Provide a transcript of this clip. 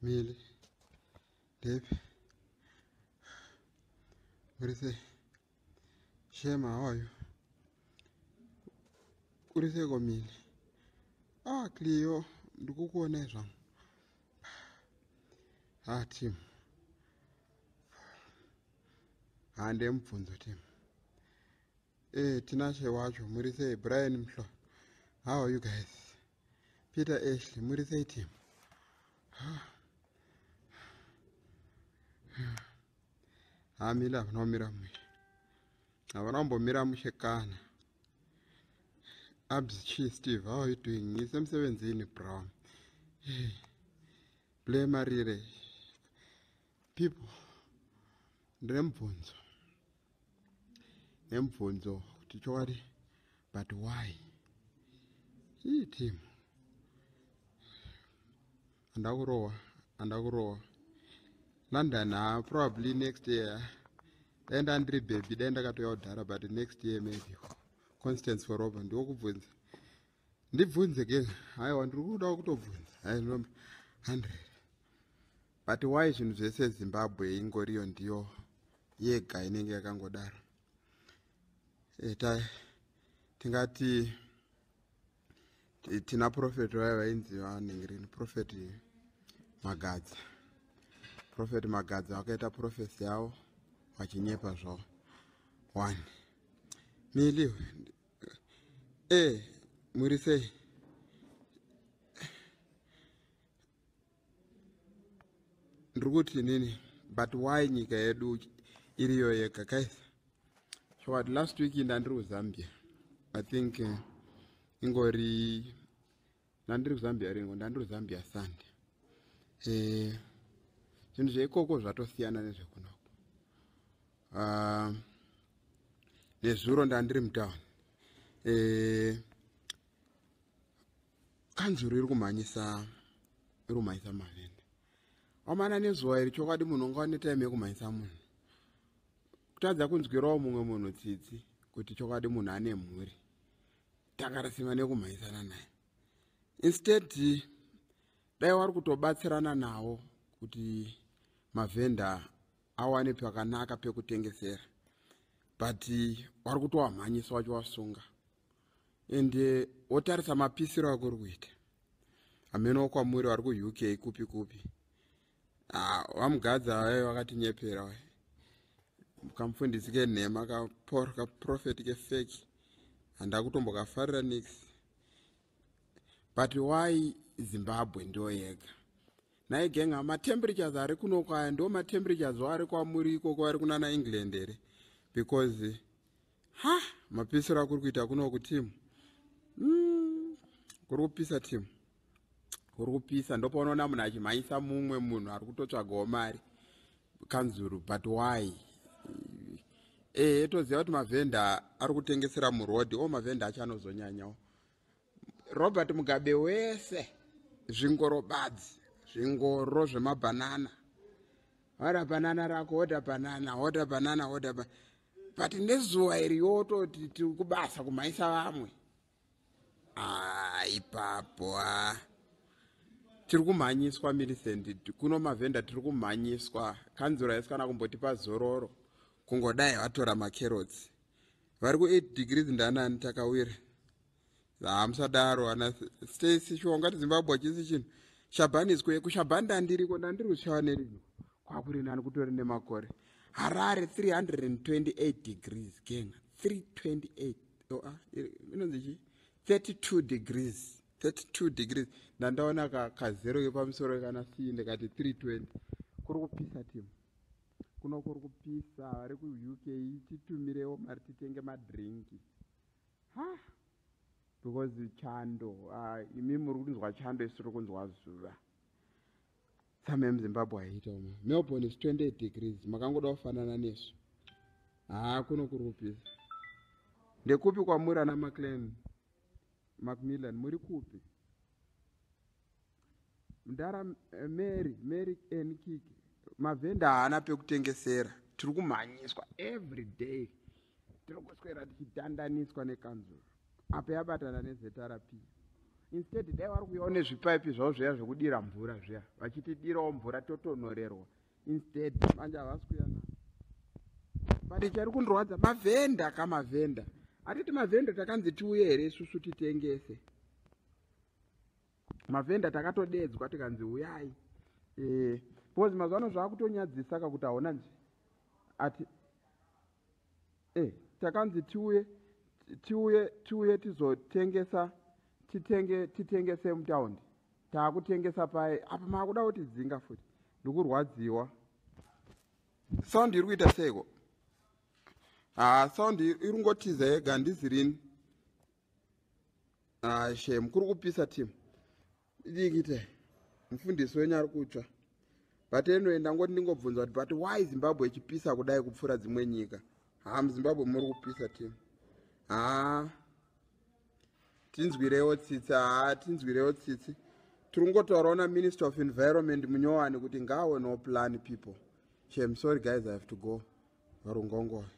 Mili, Dave, what is it? Shema, how are you? What is it, Mili? Ah, Cleo, ndikukuona zvangu. Ah, Tim. Hande mubvunzo, Tim. Tinashe wacho, muri sei? Brian Mhlo. How are you guys? Peter Ashley, muri sei, Tim? Mila vanomira mushe. Havanombomira mushe kana. Abzi Steve, how are you doing? Ngisemsebenzini Brown. Blame Marire. People, ndemubvunzo. Nemubvunzo kuti chokwadi, but why? Team. Andakurowa. London, probably next year. And Andre baby, then ndakatoyaudhara, but next year maybe. Constance for Robin, ndokubvunza. Ndibvunze again. Aiwa ndiri kuda kutobvunza. I know 100. But why zvinhu zvese Zimbabwe ingoriyo ndiyo yega inenge yakangodaro? Tingati tina prophet vainzi vanengerini, prophet Magadza wakaita prophecy yavo vachinyepa zvavo. 1 Mili, muri sei? Ndikuti nini? But why nyika yedu iriyo yega guys? Short last week ndandiri Zambia. I think ingori ndandiri Zambia ringo, ndandiri Zambia Sunday. Zvinhu zveikoko zvatosiyana nezvekunoko. Nezuro ndandiri mutown. Kanzuru iri kumhanyisa mavende. Wamana nezuva iri chokwadi munhu unga une time yekumhanyisa munhu. Kutadza kunzwirawo mumwe munhu tsitsi kuti chokwadi munhu ane mhuri. Takarasima nekumhanyisana naye. Instead, dai wari kutobatsirana nawo kuti mavenda awane pakanaka pekutengesera. But wari kutowamhanyisa wachiwasunga. Ende wotarisa mapisiro akuri kuita. Ameno kwamuri wari ku-UK kupi. Wamugadza waye wakatinyepera waye. Kamufundisi kenhema kaprofeti kefeki. Handakutombokafarira nix. But why Zimbabwe ndo yega? Naigenga matemperatures ari kunoko aya ndo matemperatures ari kwamuri ikoko ari kunana England ere. Because mapisiro akuri kuita kunoko timu. Kuri kupisa timu. Kuri kupisa ndopo unoona munhu achimhanyisa mumwe munhu ari kutotsvagawo mari Kanzuru. But why? Toziva kuti mavenda ari kutengesera murodhi, mavenda achanozonyanyawo. Robert Mugabe wese zvingoro badzi, zvingoro zvemabhanana. Wada banana rako, oda banana. But nezuva iri yototi tiri kubasa kumhanyisa vamwe. Ipapo tiri kumhanyiswa Millicent, kuno mavenda tiri kumhanyiswa. Kanzura yesi kana kumbotipa zororo kungodai vatora macarrots. Vari ku 8 degrees ndanani takawira. Musadaro ana Stacy shongati Zimbabwe chisi chinhu. Shabani izwe kushabani ndandiriko kushawa nerino. Kwakuri nani kutori nemakore. Harare 328 degrees genga. 328. Inonzi chi? 32 degrees. 32 degrees. Ndandaona kazero yepamusoro kana sinde kati 320. Kuri kupisa timu. Kuno kuri kupisa vari ku-UK titumirewo mari titenge madrinki. Because chando, imi muri kunzwa chando isi tiri kunzwa zuva. Tsame muZimbabwe aita uma. Melbourne is 28 degrees. Makangoda kufanana nesu. Kuno kuri kupisa. Ndekupi kwamuri ana Macmillan, muri kupi? Mdara Mary Nkiki. Mavenda haana pekutengesera. Tiri kumhanyiswa every day. Tiri kuswera tichidandaniswa nekanzuru. Apa yabatana nezetarapi. instead dai vari kuyawo nezvipaipi zvavo zviya zvekudira mvura zviya vachitidirawo mvura totonorerwa instead manje havasi kuyana but chari kundorwadza mavhenda kamavhenda atiti mavhenda takanzi tiuye here isusu titengese mavhenda takatodedzwa tikanzi uyai because mazuva ano zvakutonyadzisa kakuti haona nje ati takanzi tiuye tizotengesa titengese mutaundi taakutengesa pai apa maakuda kuti dzinga futi ndikurwadziwa saundi iri kuita seiko saundi iri kungotiza yega handizi rini shem kuri kupisa timu idikite mufundisi wenyu ari kutsva but anyway ndangoti ndingobvunza kuti but why zimbabwe ichipisa kudai kupfuura dzimwe nyika muzimbabwe muri kupisa timu tinzwirewo tsitsi tinzwirewo tsitsi tiri kungotaurawo naminister of environment munyowani kuti ngaawe no plan people shem sorry guys I have to go varungongora